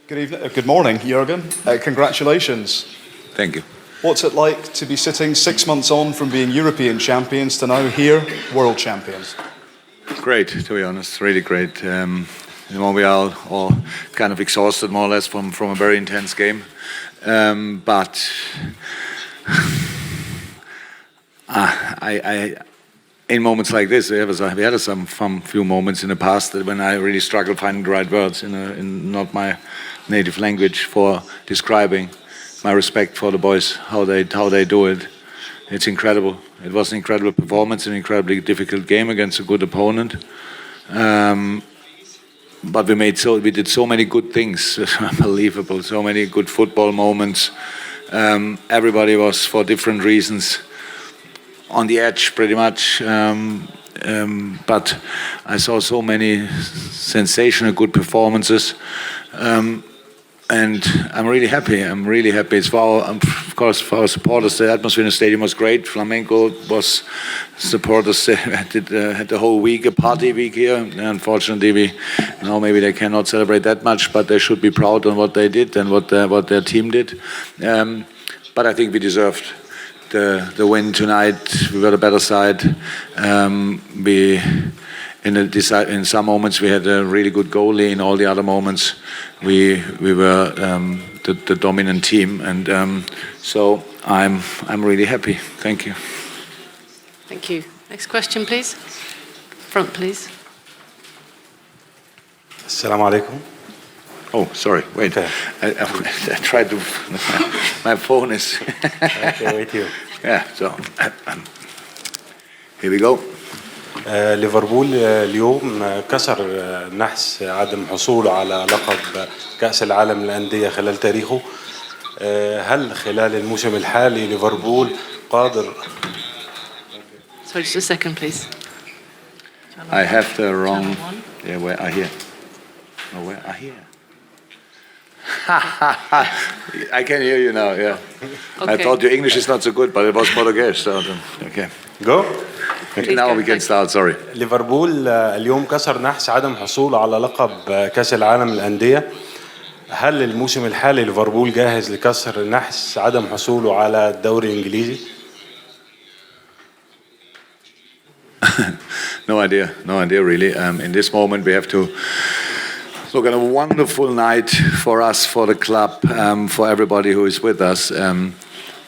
Good evening. Good morning, Jurgen. Congratulations. Thank you. What's it like to be sitting 6 months on from being European champions to now here, world champions? Great, to be honest, really great. We are all kind of exhausted, more or less, from a very intense game. But in moments like this, we had some few moments in the past when I really struggled finding the right words in not my native language for describing my respect for the boys, how they do it. It's incredible. It was an incredible performance, an incredibly difficult game against a good opponent. But we did so many good things, unbelievable. So many good football moments. Everybody was, for different reasons, on the edge, pretty much. But I saw so many sensational good performances. And I'm really happy. It's of course, for our supporters. The atmosphere in the stadium was great. Flamengo supporters had the whole week, a party week here. Unfortunately, maybe they cannot celebrate that much, but they should be proud on what they did and what their team did. But I think we deserved the win tonight. We were the better side. In some moments we had a really good goalie. In all the other moments, we were the dominant team, and so I'm really happy. Thank you. Thank you. Next question, please. Front, please. Assalamu alaikum. Oh, sorry. Wait. Okay. I tried to. My phone is. Okay, wait here. Yeah. So here we go. ليفربول اليوم كسر نحس عدم حصوله على لقب كأس العالم للأندية خلال تاريخه. هل خلال الموسم الحالي ليفربول قادر؟ Sorry, just a second, please. I have the wrong. Yeah, where are here? No, where are here? I can hear you now. Yeah. Okay. I thought your English is not so good, but it was Portuguese. So okay. Go. Now we can start. Sorry. ليفربول اليوم كسر نحس عدم حصوله على لقب كأس العالم للأندية. هل الموسم الحالي ليفربول جاهز لكسر نحس عدم حصوله على الدوري الإنجليزي؟ No idea really. In this moment we have to look at a wonderful night for us, for the club, for everybody who is with us.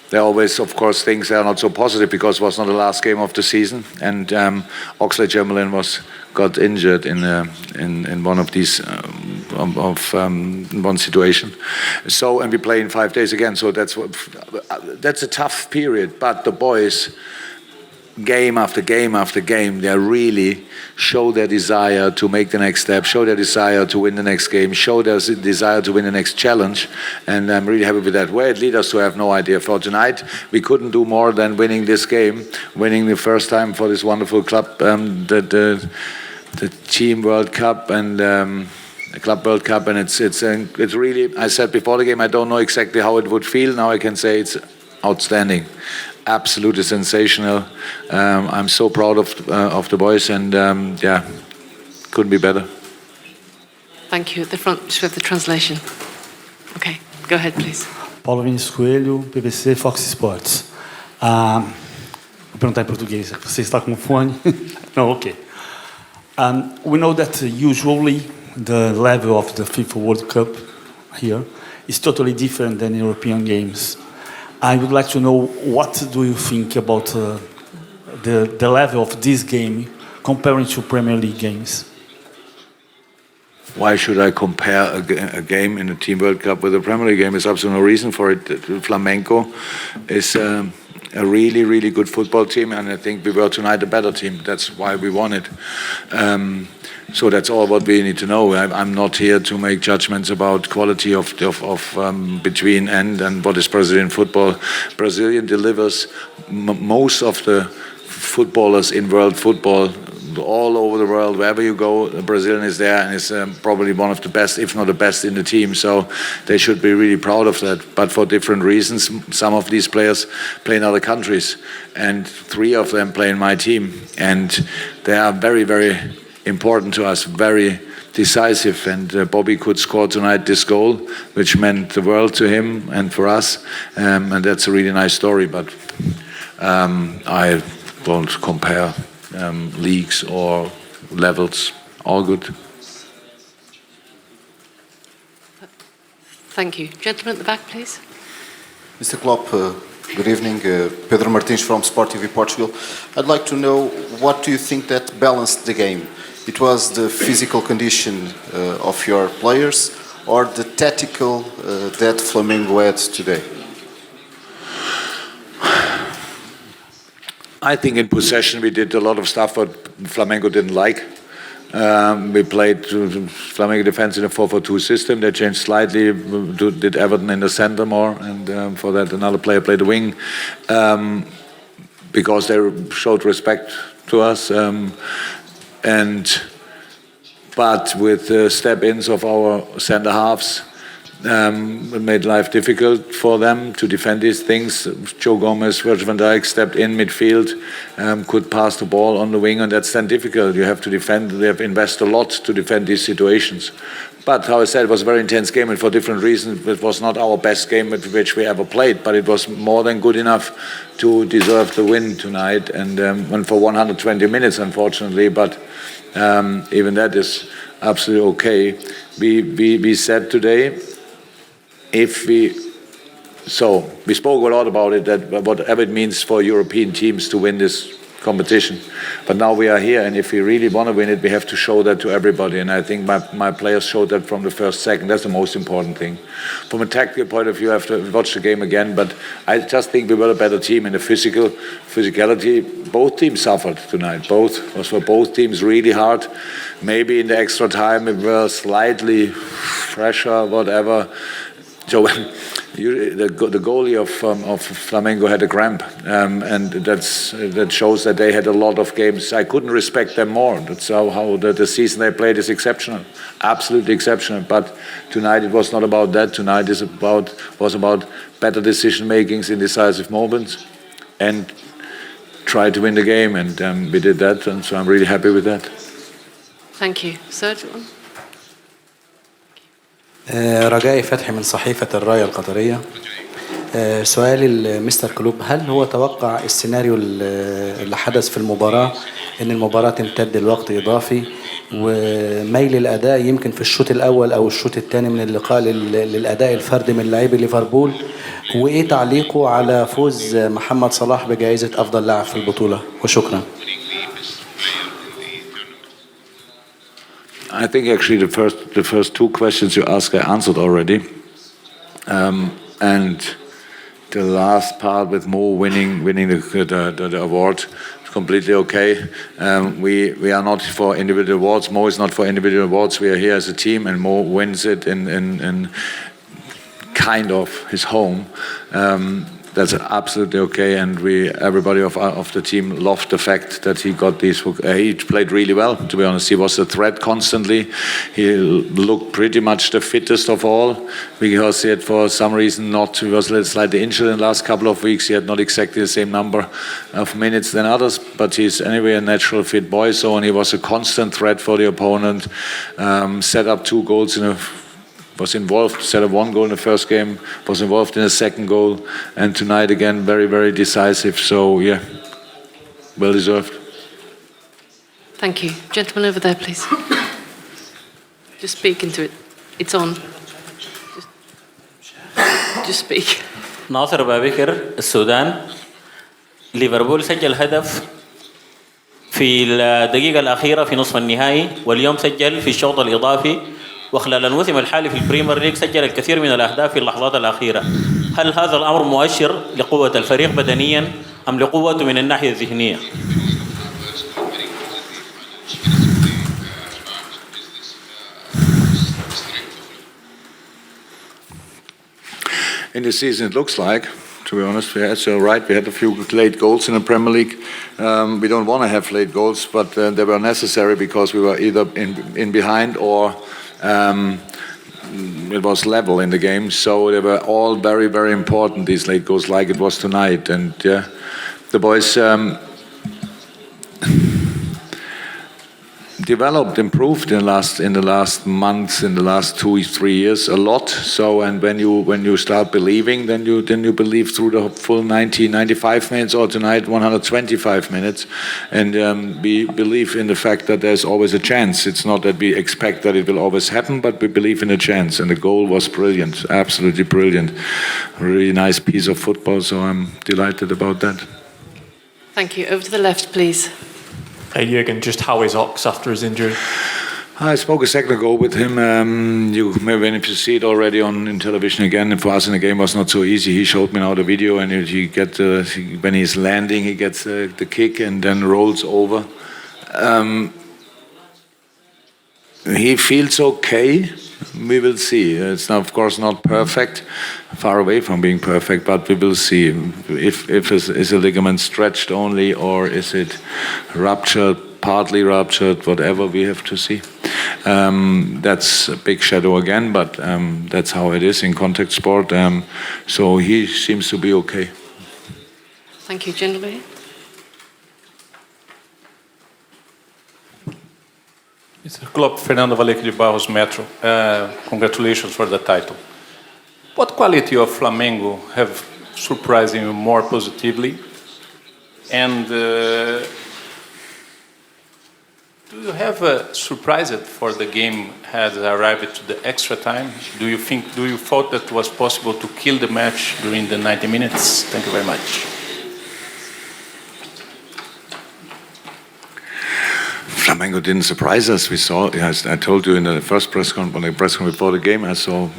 There are always, of course, things that are not so positive because it was not the last game of the season, and Oxlade-Chamberlain got injured in one of these one situation. So, and we play in 5 days again. So that's a tough period. But the boys, game after game after game, they really show their desire to make the next step, show their desire to win the next game, show their desire to win the next challenge, and I'm really happy with that. Where it leads us to, I have no idea. For tonight, we couldn't do more than winning this game, winning the first time for this wonderful club, the Team World Cup and the Club World Cup, and it's really. I said before the game, I don't know exactly how it would feel. Now I can say it's outstanding. Absolutely sensational. I'm so proud of the boys, and yeah, couldn't be better. Thank you. At the front with the translation. Okay, go ahead, please. Paulo Vinícius Coelho, BBC, Fox Sports. Vou perguntar em português. Você está com fone? No, okay. We know that usually the level of the FIFA World Cup here is totally different than European games. I would like to know, what do you think about the level of this game comparing to Premier League games? Why should I compare a game in the Team World Cup with a Premier League game? There's absolutely no reason for it. Flamengo is a really, really good football team, and I think we were tonight a better team. That's why we won it. So that's all what we need to know. I'm not here to make judgments about quality of between and what is Brazilian football. Brazilian delivers most of the footballers in world football all over the world. Wherever you go, a Brazilian is there and is probably one of the best, if not the best, in the team. So they should be really proud of that. But for different reasons, some of these players play in other countries, and 3 of them play in my team, and they are very, very important to us, very decisive, and Bobby could score tonight this goal, which meant the world to him and for us, and that's a really nice story. But I won't compare leagues or levels. All good. Thank you. Gentleman at the back, please. Mr. Klopp, good evening. Pedro Martins from Sport TV Portugal. I'd like to know, what do you think that balanced the game? It was the physical condition of your players or the tactical that Flamengo had today? I think in possession we did a lot of stuff what Flamengo didn't like. We played Flamengo defense in a 4-4-2 system. They changed slightly, did Everton in the center more, and for that another player played the wing, because they showed respect to us. But with step-ins of our center halves, it made life difficult for them to defend these things. Joe Gomez, Virgil van Dijk stepped in midfield, could pass the ball on the wing, and that's then difficult. You have to defend, they have invested a lot to defend these situations. But how I said, it was a very intense game, and for different reasons. It was not our best game which we ever played, but it was more than good enough to deserve the win tonight, and for 120 minutes, unfortunately, but even that is absolutely okay. We said today, we spoke a lot about it, that whatever it means for European teams to win this competition. But now we are here, and if we really want to win it, we have to show that to everybody. And I think my players showed that from the first second. That's the most important thing. From a tactical point of view, I have to watch the game again. But I just think we were a better team in the physicality. Both teams suffered tonight. Both was for both teams really hard. Maybe in the extra time we were slightly fresher, whatever. So the goalie of Flamengo had a cramp, and that shows that they had a lot of games. I couldn't respect them more. That's how the season they played is exceptional, absolutely exceptional. But tonight it was not about that. Tonight was about better decision makings in decisive moments, and try to win the game. And we did that, and so I'm really happy with that. Thank you. Third one. رجائي فتحي من صحيفة الراية القطرية. سؤالي لمستر كلوب، هل هو توقع السيناريو اللي حدث في المباراة، ان المباراة تمتد لوقت اضافي وميل الاداء يمكن في الشوط الاول او الشوط الثاني من اللقاء للاداء الفردي من لاعبي ليفربول، وايه تعليقه على فوز محمد صلاح بجائزة افضل لاعب في البطولة؟ وشكرا. I think actually the first two questions you asked I answered already, and the last part with Mo winning the award is completely okay. We are not for individual awards. Mo is not for individual awards. We are here as a team, and Mo wins it in kind of his home. That's absolutely okay, and everybody of the team loved the fact that he got these. He played really well, to be honest. He was a threat constantly. He looked pretty much the fittest of all, because he had, for some reason, he was slightly injured in the last couple of weeks. He had not exactly the same number of minutes than others, but he's anyway a natural fit boy. So, and he was a constant threat for the opponent. Set up 2 goals was involved, set up 1 goal in the first game, was involved in the second goal, and tonight again very, very decisive. So yeah, well deserved. Thank you. Gentleman over there, please. Just speak into it. It's on. Just speak. ناصر بابكر السودان. ليفربول سجل هدف في الدقيقة الأخيرة في نصف النهائي، واليوم سجل في الشوط الإضافي، وخلال الموسم الحالي في البريمير ليج سجل الكثير من الأهداف في اللحظات الأخيرة. هل هذا الأمر مؤشر لقوة الفريق بدنيا أم لقوته من الناحية الذهنية؟ In this season, it looks like, to be honest, we had a few late goals in the Premier League. We don't want to have late goals, but they were necessary because we were either in behind or it was level in the game. So they were all very, very important, these late goals, like it was tonight. And yeah, the boys developed, improved in the last months, in the last 2-3 years a lot. So, and when you start believing, then you believe through the full 95 minutes, or tonight 125 minutes, and we believe in the fact that there's always a chance. It's not that we expect that it will always happen, but we believe in a chance. And the goal was brilliant, absolutely brilliant, really nice piece of football. So I'm delighted about that. Thank you. Over to the left, please. Hey Jurgen, just how is Ox after his injury? I spoke a second ago with him. Maybe if you see it already in television again, for us in the game was not so easy. He showed me now the video, and when he's landing, he gets the kick and then rolls over. He feels okay. We will see. It's now, of course, not perfect, far away from being perfect, but we will see if is a ligament stretched only, or is it ruptured, partly ruptured, whatever. We have to see. That's a big shadow again, but that's how it is in contact sport. So he seems to be okay. Thank you, gentlemen. Mr. Klopp, Fernando Valeca de Barros, Metro. Congratulations for the title. What quality of Flamengo have surprised you more positively? And do you have a surprise for the game has arrived to the extra time? Do you thought that was possible to kill the match during the 90 minutes? Thank you very much. Flamengo didn't surprise us. We saw, as I told you in the first press conference before the game, I saw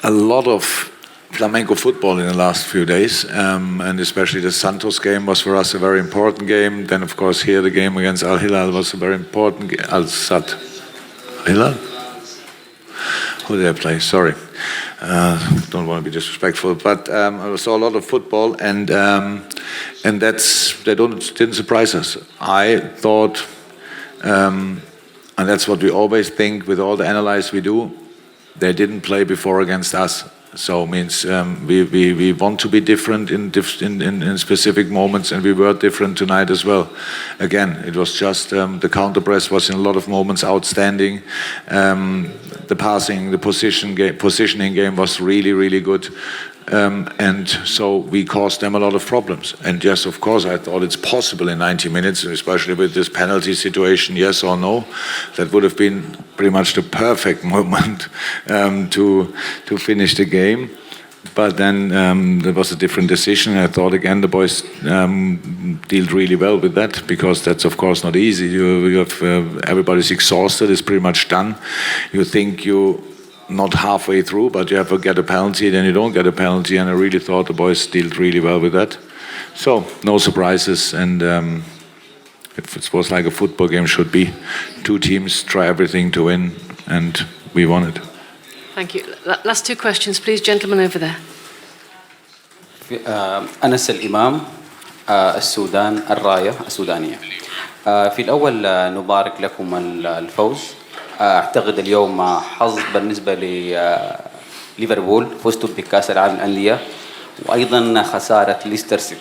a lot of Flamengo football in the last few days, and especially the Santos game was for us a very important game. Then, of course, here the game against Al Hilal was a very important game. Al Sadd. Hilal? Who did I play? Sorry. Don't want to be disrespectful, but I saw a lot of football, and didn't surprise us. I thought, and that's what we always think with all the analysis we do, they didn't play before against us. So it means we want to be different in specific moments, and we were different tonight as well. Again, it was just the counter press was in a lot of moments outstanding. The passing, the positioning game was really, really good. And so we caused them a lot of problems. And yes, of course, I thought it's possible in 90 minutes, especially with this penalty situation, yes or no. That would have been pretty much the perfect moment to finish the game. But then there was a different decision. I thought, again, the boys dealt really well with that, because that's, of course, not easy. You have everybody's exhausted, it's pretty much done. You think you not halfway through, but you have to get a penalty, then you don't get a penalty, and I really thought the boys dealt really well with that. So, no surprises, and it was like a football game should be. Two teams try everything to win, and we won it. Thank you. Last two questions, please, gentlemen over there. أنس الإمام السودان الراية السودانية. في الأول نبارك لكم الفوز. أعتقد اليوم حظ بالنسبة لليفربول، فزتوا بكأس العالم للأندية، وأيضا خسارة ليستر سيتي.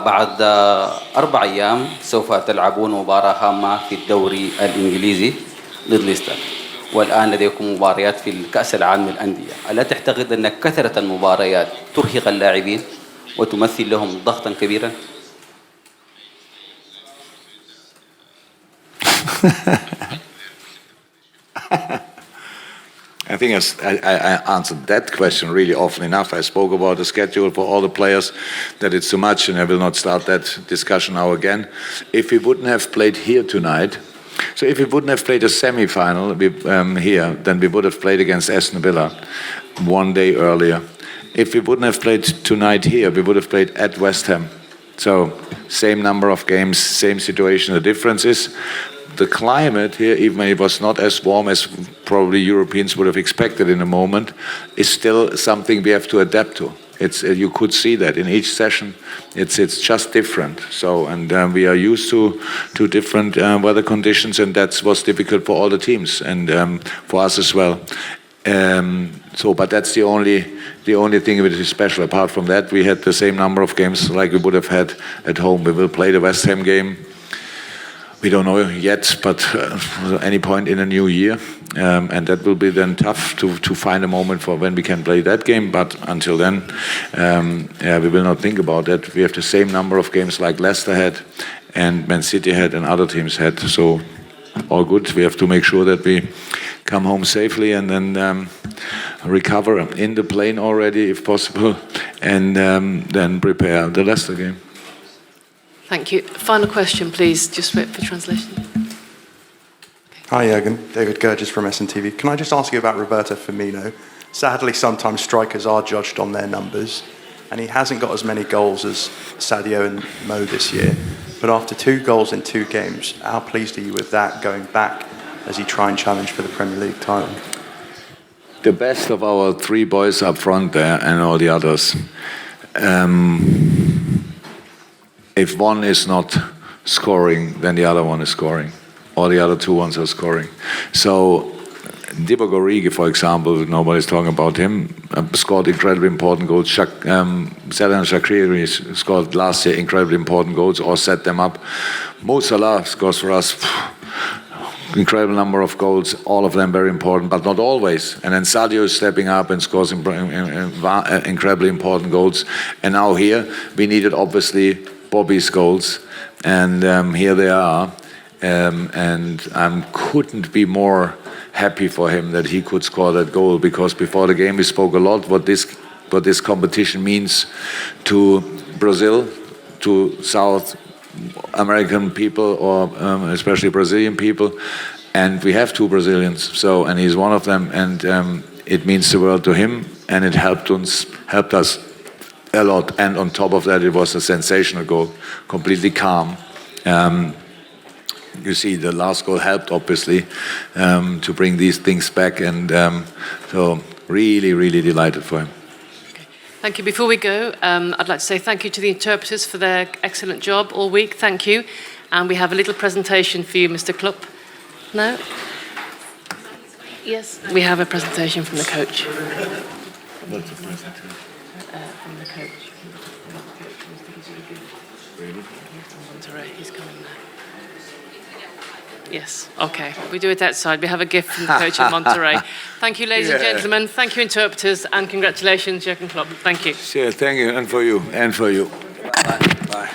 بعد 4 أيام سوف تلعبون مباراة هامة في الدوري الإنجليزي ضد ليستر، والآن لديكم مباريات في الكأس العالم للأندية. ألا تعتقد أن كثرة المباريات ترهق اللاعبين وتمثل لهم ضغطا كبيرا؟ I think I answered that question really often enough. I spoke about the schedule for all the players, that it's too much, and I will not start that discussion now again. If we wouldn't have played here tonight, so if we wouldn't have played a semi-final here, then we would have played against Aston Villa 1 day earlier. If we wouldn't have played tonight here, we would have played at West Ham. So same number of games, same situation. The difference is the climate here, even when it was not as warm as probably Europeans would have expected in a moment, is still something we have to adapt to. It's you could see that in each session, it's just different. So, and we are used to different weather conditions, and that was difficult for all the teams and for us as well. But that's the only thing that is special. Apart from that, we had the same number of games like we would have had at home. We will play the West Ham game We don't know yet, but any point in a new year. And that will be then tough to find a moment for when we can play that game. But until then, we will not think about that. We have the same number of games like Leicester had and Man City had and other teams had. So all good. We have to make sure that we come home safely and then recover in the plane already, if possible, and then prepare the Leicester game. Thank you. Final question, please. Just wait for translation. Hi, Jurgen. David Gurgis from SNTV. Can I just ask you about Roberto Firmino? Sadly, sometimes strikers are judged on their numbers, and he hasn't got as many goals as Sadio and Mo this year. But after 2 goals in 2 games, how pleased are you with that going back as he try and challenge for the Premier League title? The best of our 3 boys up front there and all the others. If one is not scoring, then the other one is scoring. Or the other 2 ones are scoring. So, Divock Origi, for example, nobody's talking about him, scored incredibly important goals. Xherdan Shaqiri scored last year incredibly important goals or set them up. Mo Salah scores for us incredible number of goals, all of them very important, but not always. And then Sadio is stepping up and scores incredibly important goals. And now here, we needed obviously Bobby's goals, and here they are. And I couldn't be more happy for him that he could score that goal, because before the game we spoke a lot what this competition means to Brazil, to South American people, or especially Brazilian people, and we have 2 Brazilians, so, and he's one of them, and it means the world to him, and it helped us a lot. And on top of that, it was a sensational goal, completely calm. You see, the last goal helped, obviously, to bring these things back, and so really, really delighted for him. Okay. Thank you. Before we go, I'd like to say thank you to the interpreters for their excellent job all week. Thank you. And we have a little presentation for you, Mr. Klopp. No? Yes, we have a presentation from the coach. What's the presentation? From the coach. He's coming now. Yes, okay. We do it outside. We have a gift from the coach in Monterrey. Thank you, ladies and gentlemen. Thank you, interpreters, and congratulations, Jurgen Klopp. Thank you. Sure, thank you, and for you, and for you. Bye. Bye.